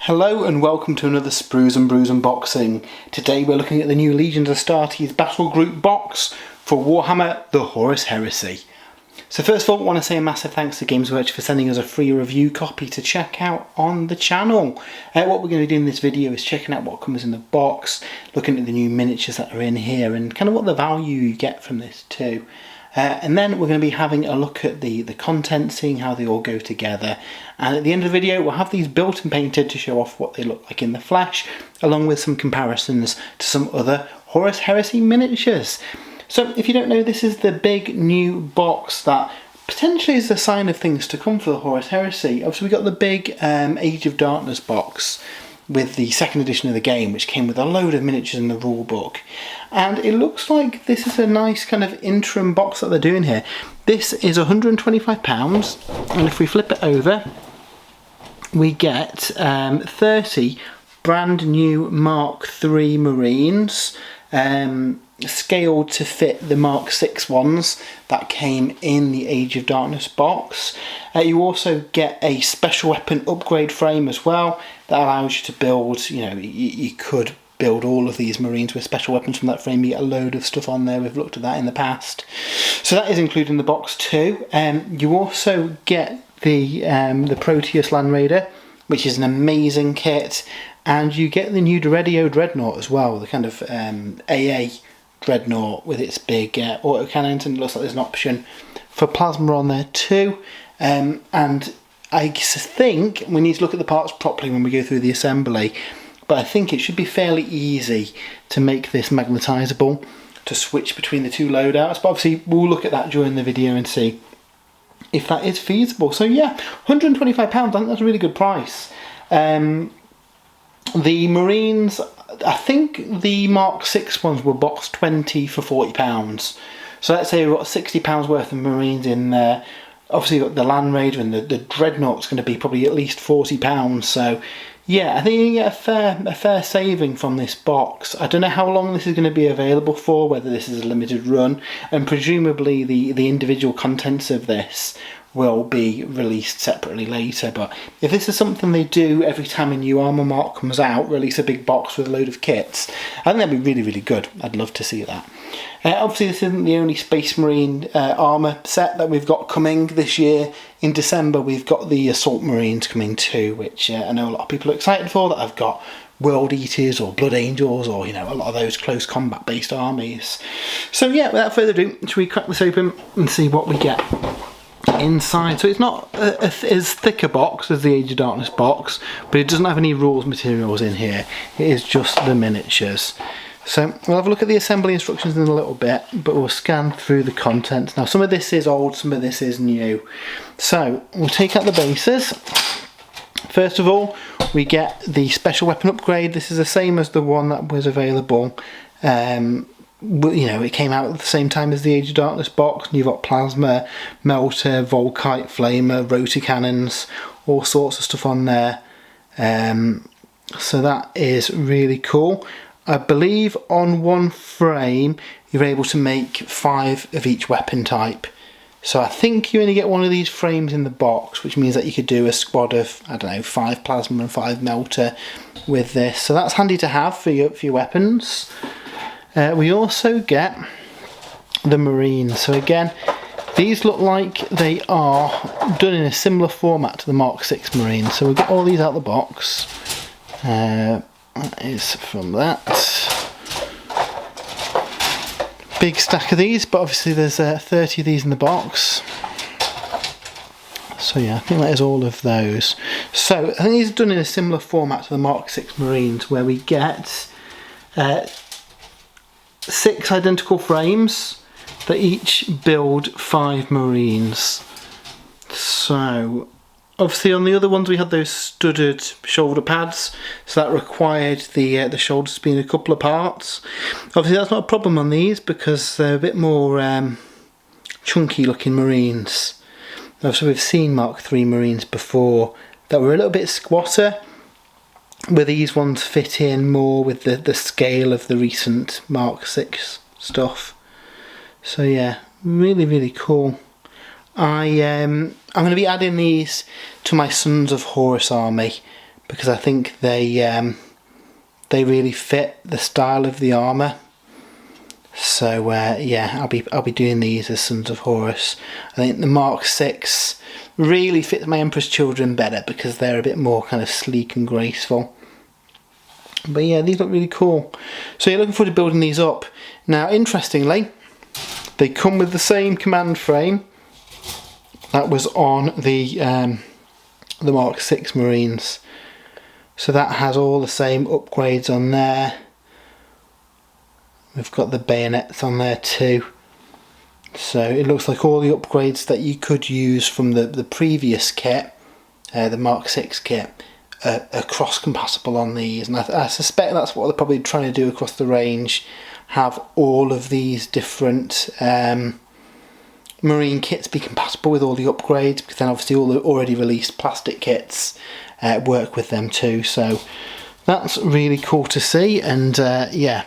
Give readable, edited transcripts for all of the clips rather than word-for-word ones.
Hello and welcome to another Sprues and Brews unboxing. Today we're looking at the new Legions Astartes Battle Group box for Warhammer the Horus Heresy. So first of all, I want to say a massive thanks to Games Workshop for sending us a free review copy to check out on the channel. What we're going to do in this video is checking out what comes in the box, looking at the new miniatures that are in here and kind of what the value you get from this too. And then we're going to be having a look at the content, seeing how they all go together. And at the end of the video, we'll have these built and painted to show off what they look like in the flesh, along with some comparisons to some other Horus Heresy miniatures. So if you don't know, this is the big new box that potentially is the sign of things to come for the Horus Heresy. Obviously we got the big Age of Darkness box with the second edition of the game, which came with a load of miniatures in the rule book. And it looks like this is a nice kind of interim box that they're doing here. This is £125, and if we flip it over, we get 30 brand new Mark III Marines, scaled to fit the Mark VI ones that came in the Age of Darkness box. You also get a special weapon upgrade frame as well that allows you to build, you could build all of these Marines with special weapons from that frame. You get a load of stuff on there, we've looked at that in the past. So that is included in the box too. You also get the Proteus Land Raider, which is an amazing kit, and you get the new Deredeo Dreadnought as well, the kind of AA Dreadnought with its big autocannons, and it looks like there's an option for plasma on there too. And I think we need to look at the parts properly when we go through the assembly, but I think it should be fairly easy to make this magnetizable, to switch between the two loadouts, but obviously we'll look at that during the video and see if that is feasible. So yeah, £125, I think that's a really good price. The Marines, I think the Mark VI ones were box 20 for £40. So let's say we've got £60 worth of Marines in there. Obviously you've got the Land Raider, and the Dreadnought's going to be probably at least £40. So yeah, I think you can get a fair saving from this box. I don't know how long this is going to be available for, whether this is a limited run, and presumably the individual contents of this will be released separately later. But if this is something they do every time a new armour mark comes out, release a big box with a load of kits, I think that'd be really, really good. I'd love to see that. Obviously this isn't the only Space Marine armour set that we've got coming this year. In December we've got the Assault Marines coming too, which I know a lot of people are excited for, that I've got World Eaters or Blood Angels, or a lot of those close combat based armies. So yeah, without further ado, should we crack this open and see what we get inside? So it's not as thick a box as the Age of Darkness box, but it doesn't have any rules materials in here. It is just the miniatures. So we'll have a look at the assembly instructions in a little bit, but we'll scan through the contents. Now some of this is old, some of this is new. So we'll take out the bases. First of all, we get the special weapon upgrade. This is the same as the one that was available. It came out at the same time as the Age of Darkness box, and you've got plasma, melter, volkite, flamer, rotocannons, all sorts of stuff on there. So that is really cool. I believe on one frame you're able to make 5 of each weapon type. So I think you only get one of these frames in the box, which means that you could do a squad of, 5 plasma and 5 melter with this. So that's handy to have for your weapons. We also get the Marines. So again, these look like they are done in a similar format to the Mark VI Marines. So we'll get all these out of the box. That is from that. Big stack of these, but obviously there's 30 of these in the box. So yeah, I think that is all of those. So I think these are done in a similar format to the Mark VI Marines, where we get 6 identical frames that each build 5 Marines. So obviously on the other ones we had those studded shoulder pads, so that required the shoulders to be in a couple of parts. Obviously that's not a problem on these because they're a bit more chunky looking Marines. Obviously we've seen Mark III Marines before that were a little bit squatter, where these ones fit in more with the scale of the recent Mark VI stuff. So yeah, really, really cool. I'm going to be adding these to my Sons of Horus army because I think they really fit the style of the armour. So yeah, I'll be doing these as Sons of Horus. I think the Mark VI really fits my Emperor's Children better because they're a bit more kind of sleek and graceful. But yeah, these look really cool. So you're looking forward to building these up. Now, interestingly, they come with the same command frame that was on the Mark VI Marines. So that has all the same upgrades on there. We've got the bayonets on there too. So it looks like all the upgrades that you could use from the previous kit, the Mark VI kit, are cross-compatible on these. And I suspect that's what they're probably trying to do across the range. Have all of these different Marine kits be compatible with all the upgrades, because then obviously all the already released plastic kits work with them too. So that's really cool to see. And yeah,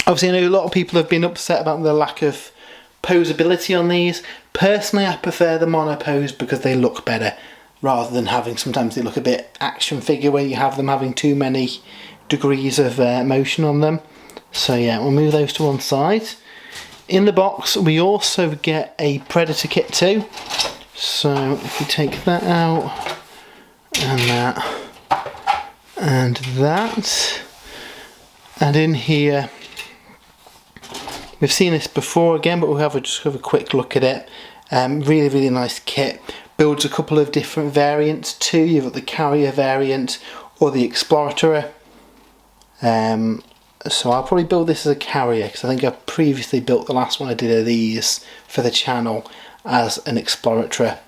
obviously I know a lot of people have been upset about the lack of posability on these. Personally, I prefer the monopose because they look better, rather than having, sometimes they look a bit action figure where you have them having too many degrees of motion on them. So yeah, we'll move those to one side. In the box we also get a Predator kit too. So if we take that out, and that, and that, and in here, we've seen this before again, but we'll just have a quick look at it. Really, really nice kit. Builds a couple of different variants too. You've got the Carrier variant or the Explorator. So I'll probably build this as a Carrier, because I think I previously built the last one I did of these for the channel as an Explorator.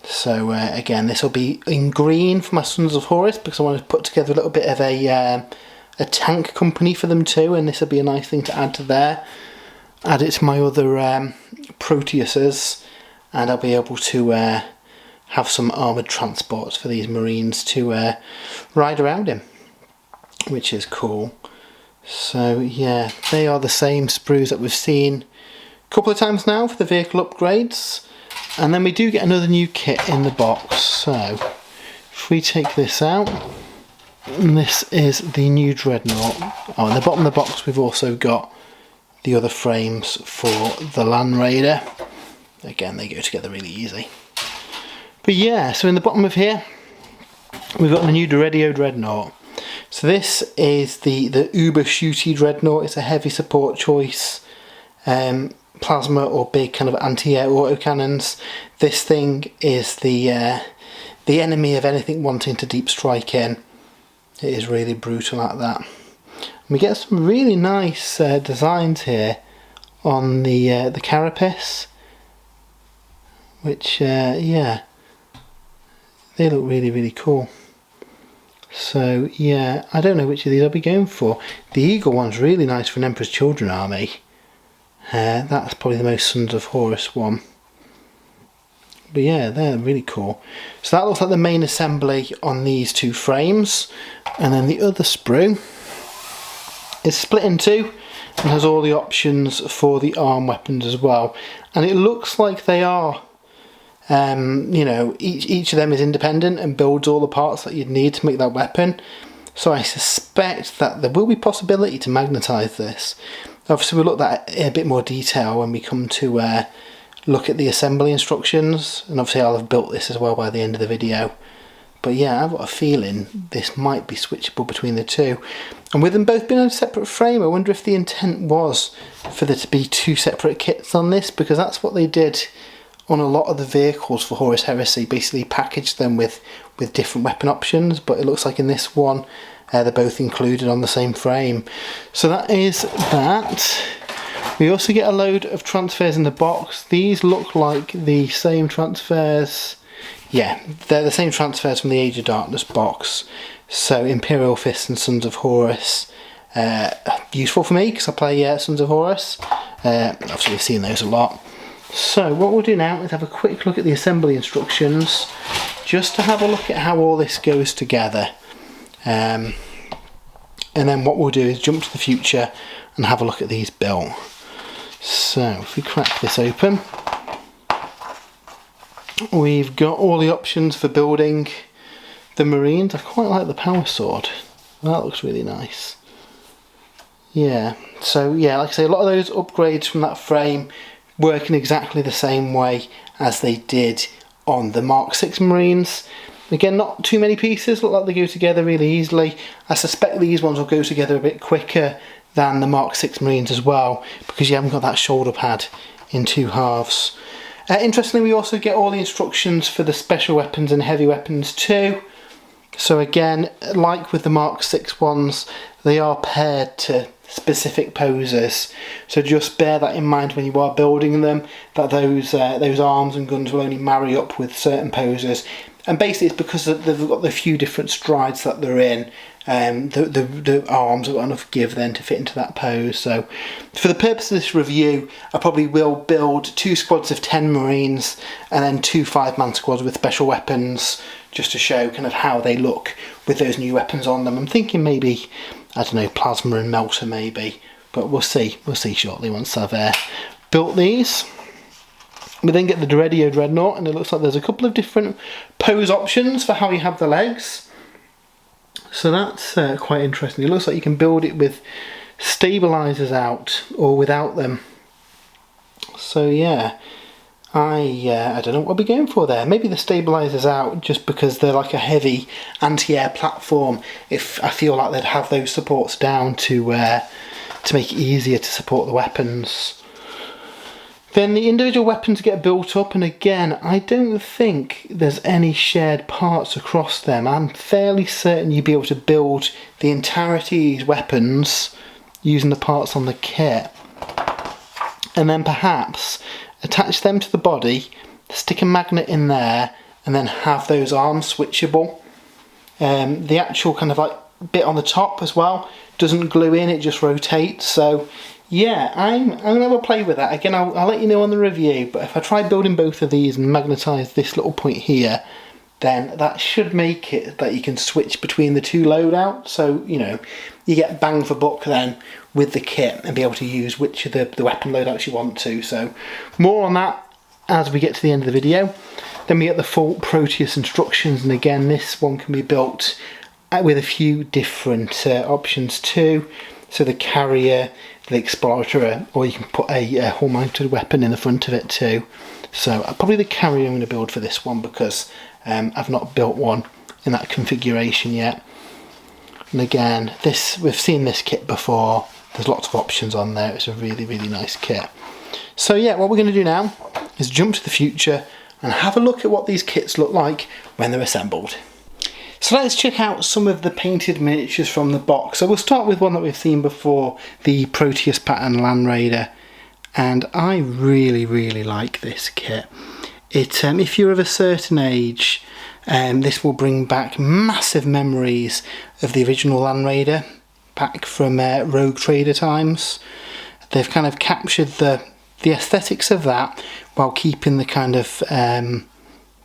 So again, this will be in green for my Sons of Horus, because I want to put together a little bit of a tank company for them too, and this will be a nice thing to add to there. Add it to my other Proteuses, and I'll be able to have some armoured transports for these Marines to ride around in, which is cool. So yeah, they are the same sprues that we've seen a couple of times now for the vehicle upgrades. And then we do get another new kit in the box. So if we take this out, and this is the new Dreadnought. Oh, in the bottom of the box we've also got the other frames for the Land Raider. Again, they go together really easy. But yeah, so in the bottom of here we've got the new Deredeo Dreadnought. So this is the uber shooty Dreadnought. It's a heavy support choice, plasma or big kind of anti-air autocannons. This thing is the enemy of anything wanting to deep strike in. It is really brutal at that. And we get some really nice designs here on the carapace, which yeah, they look really, really cool. So yeah, I don't know which of these I'll be going for. The Eagle one's really nice for an Emperor's Children army. That's probably the most Sons of Horus one. But yeah, they're really cool. So that looks like the main assembly on these two frames. And then the other sprue is split in two and has all the options for the arm weapons as well. And it looks like they are, you know, each of them is independent and builds all the parts that you'd need to make that weapon. So I suspect that there will be possibility to magnetize this. Obviously we'll look at that in a bit more detail when we come to look at the assembly instructions, and obviously I'll have built this as well by the end of the video. But yeah, I've got a feeling this might be switchable between the two. And with them both being on a separate frame, I wonder if the intent was for there to be two separate kits on this, because that's what they did on a lot of the vehicles for Horus Heresy, basically packaged them with different weapon options, but it looks like in this one they're both included on the same frame. So that is that. We also get a load of transfers in the box. These look like the same transfers. Yeah, they're the same transfers from the Age of Darkness box. So Imperial Fist and Sons of Horus. Useful for me because I play Sons of Horus. Obviously we've seen those a lot. So what we'll do now is have a quick look at the assembly instructions, just to have a look at how all this goes together. And then what we'll do is jump to the future and have a look at these built. So if we crack this open, we've got all the options for building the Marines. I quite like the power sword. That looks really nice. Yeah, so yeah, like I say, a lot of those upgrades from that frame work in exactly the same way as they did on the MKIII Marines. Again, not too many pieces, look like they go together really easily. I suspect these ones will go together a bit quicker than the MKIII Marines as well, because you haven't got that shoulder pad in two halves. Interestingly, we also get all the instructions for the special weapons and heavy weapons too. So again, like with the MKIII ones, they are paired to specific poses. So just bear that in mind when you are building them, that those arms and guns will only marry up with certain poses. And basically it's because they've got the few different strides that they're in. The arms have got enough give then to fit into that pose. So for the purpose of this review, I probably will build 2 squads of 10 Marines and then 2 5-man squads with special weapons, just to show kind of how they look with those new weapons on them. I'm thinking maybe, I don't know, plasma and melter maybe, but we'll see shortly once I've built these. We then get the Deredeo Dreadnought, and it looks like there's a couple of different pose options for how you have the legs. So that's quite interesting. It looks like you can build it with stabilizers out or without them. So yeah, I don't know what I'll be going for there. Maybe the stabilizers out just because they're like a heavy anti-air platform. If I feel like they'd have those supports down to make it easier to support the weapons. Then the individual weapons get built up, and again, I don't think there's any shared parts across them. I'm fairly certain you'd be able to build the entirety of these weapons using the parts on the kit. And then perhaps attach them to the body, stick a magnet in there, and then have those arms switchable. The actual kind of like bit on the top as well doesn't glue in, it just rotates. So yeah, I'm going to have a play with that. Again, I'll let you know on the review, but if I try building both of these and magnetise this little point here, then that should make it that you can switch between the two loadouts. So, you know, you get bang for buck then with the kit and be able to use which of the weapon loadouts you want to. So more on that as we get to the end of the video. Then we get the full Proteus instructions, and again, this one can be built with a few different options too. So the carrier, the explorer, or you can put a hull-mounted weapon in the front of it too. So probably the carrier I'm going to build for this one, because I've not built one in that configuration yet. And again, we've seen this kit before. There's lots of options on there. It's a really, really nice kit. So yeah, what we're going to do now is jump to the future and have a look at what these kits look like when they're assembled. So let's check out some of the painted miniatures from the box. So we'll start with one that we've seen before, the Proteus pattern Land Raider. And I really, really like this kit. If you're of a certain age, this will bring back massive memories of the original Land Raider back from Rogue Trader times. They've kind of captured the aesthetics of that while keeping the kind of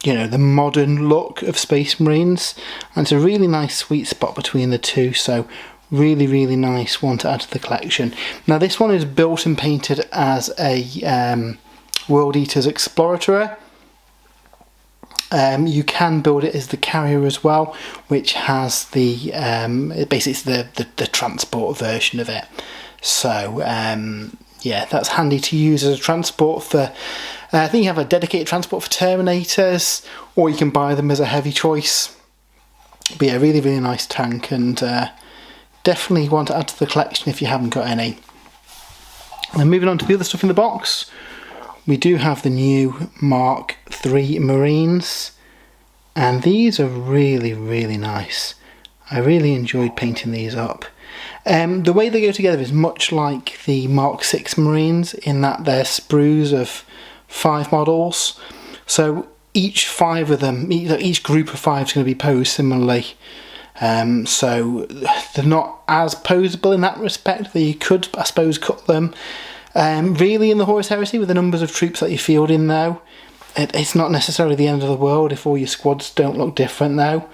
you know, the modern look of Space Marines, and it's a really nice sweet spot between the two. So really, really nice one to add to the collection. Now this one is built and painted as a World Eaters Explorator. You can build it as the carrier as well, which has the basically it's the transport version of it. So yeah, that's handy to use as a transport for I think you have a dedicated transport for Terminators, or you can buy them as a heavy choice. But yeah, really, really nice tank, and definitely want to add to the collection if you haven't got any. And moving on to the other stuff in the box, we do have the new MKIII Marines, and these are really, really nice. I really enjoyed painting these up. The way they go together is much like the MKIII Marines in that they're sprues of 5 models. So each 5 of them, each group of 5 is going to be posed similarly. So they're not as posable in that respect, that you could, I suppose, cut them. Really in the Horus Heresy, with the numbers of troops that you field in though, it's not necessarily the end of the world if all your squads don't look different though.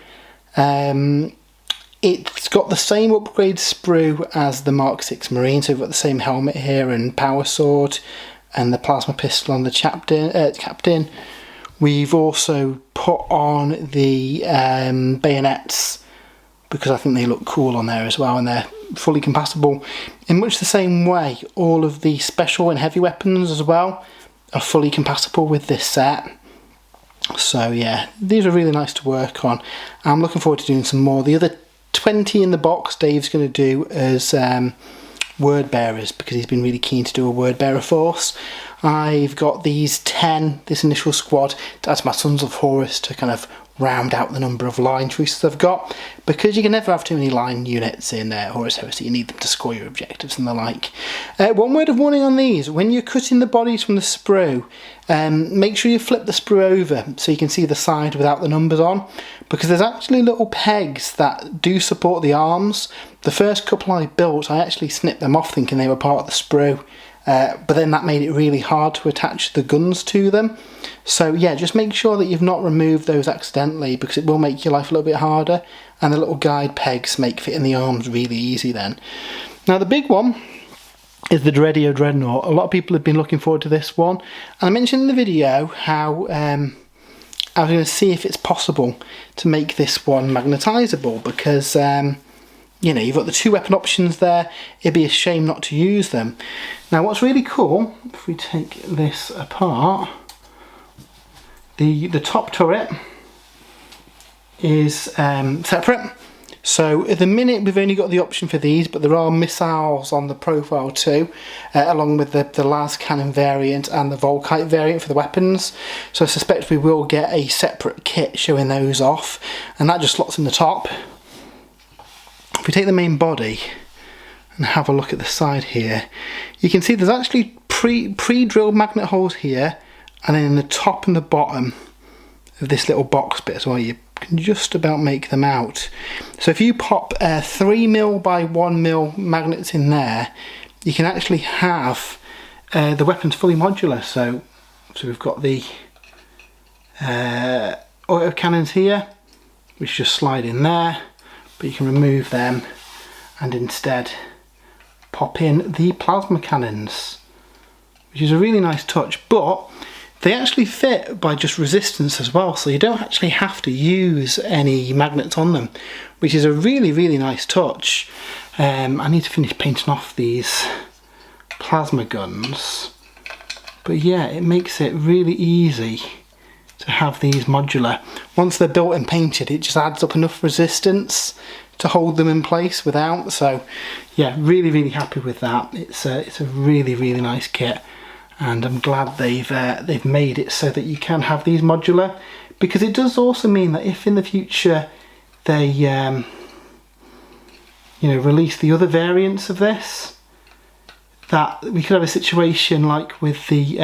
It's got the same upgrade sprue as the MKIII Marine, so we've got the same helmet here and power sword and the plasma pistol on the captain. We've also put on the bayonets because I think they look cool on there as well, and they're fully compatible. In much the same way, all of the special and heavy weapons as well are fully compatible with this set. So yeah, these are really nice to work on. I'm looking forward to doing some more. The other 20 in the box Dave's going to do as word bearers, because he's been really keen to do a word bearer force. I've got these 10, this initial squad, to add to my Sons of Horus to kind of round out the number of line choices I've got, because you can never have too many line units in Horus Heresy. You need them to score your objectives and the like. One word of warning on these: when you're cutting the bodies from the sprue, make sure you flip the sprue over so you can see the side without the numbers on, because there's actually little pegs that do support the arms. The first couple I built, I actually snipped them off thinking they were part of the sprue. But then that made it really hard to attach the guns to them. So yeah, just make sure that you've not removed those accidentally, because it will make your life a little bit harder, and the little guide pegs make fitting the arms really easy then. Now the big one is the Deredeo Dreadnought. A lot of people have been looking forward to this one, and I mentioned in the video how I was going to see if it's possible to make this one magnetizable, because you know, you've got the 2 weapon options there. It'd be a shame not to use them. Now what's really cool, if we take this apart, the top turret is separate. So at the minute we've only got the option for these, but there are missiles on the profile too, along with the las cannon variant and the Volkite variant for the weapons. So I suspect we will get a separate kit showing those off, and that just slots in the top. If we take the main body and have a look at the side here, you can see there's actually pre-drilled magnet holes here, and then in the top and the bottom of this little box bit as well, you can just about make them out. So if you pop 3mm by 1mm magnets in there, you can actually have the weapons fully modular. So we've got the auto cannons here, which just slide in there, but you can remove them and instead pop in the plasma cannons, which is a really nice touch. But they actually fit by just resistance as well, so you don't actually have to use any magnets on them, which is a really, really nice touch. I need to finish painting off these plasma guns, but yeah, it makes it really easy to have these modular. Once they're built and painted, it just adds up enough resistance to hold them in place without. So yeah, really, really happy with that. It's a really, really nice kit, and I'm glad they've made it so that you can have these modular, because it does also mean that if in the future they you know, release the other variants of this, that we could have a situation like with the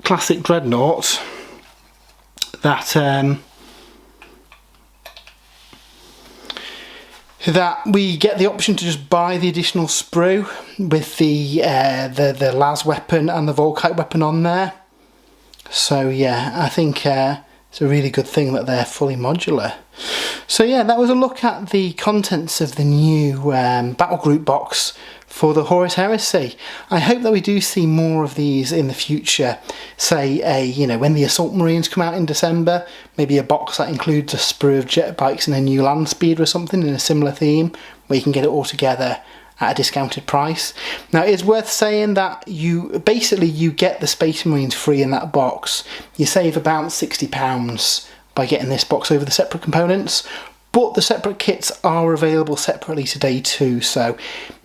classic Dreadnought, that we get the option to just buy the additional sprue with the las weapon and the Volkite weapon on there. So yeah, I think it's a really good thing that they're fully modular. So yeah, that was a look at the contents of the new battle group box for the Horus Heresy. I hope that we do see more of these in the future. Say, you know, when the Assault Marines come out in December, maybe a box that includes a sprue of jet bikes and a new land speeder or something in a similar theme, where you can get it all together at a discounted price. Now it is worth saying that you get the Space Marines free in that box. You save about £60 by getting this box over the separate components, but the separate kits are available separately today too, so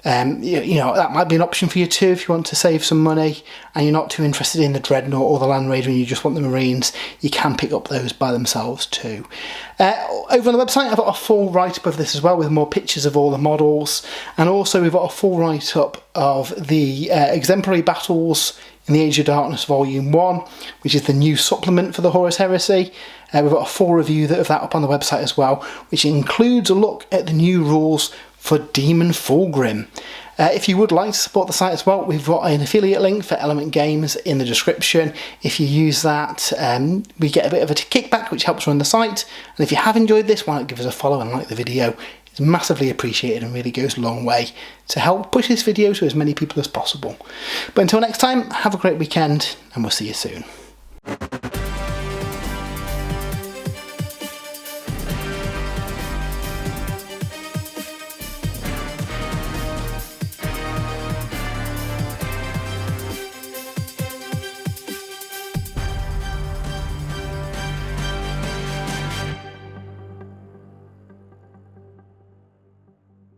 you know, that might be an option for you too if you want to save some money and you're not too interested in the Dreadnought or the Land Raider and you just want the Marines. You can pick up those by themselves too. Over on the website I've got a full write-up of this as well, with more pictures of all the models, and also we've got a full write-up of the Exemplary Battles in the Age of Darkness Volume 1, which is the new supplement for the Horus Heresy. We've got a full review of that up on the website as well, which includes a look at the new rules for Demon Fulgrim. If you would like to support the site as well, we've got an affiliate link for Element Games in the description. If you use that, we get a bit of a kickback, which helps run the site. And if you have enjoyed this, why not give us a follow and like the video? is massively appreciated and really goes a long way to help push this video to as many people as possible. But until next time, have a great weekend and we'll see you soon.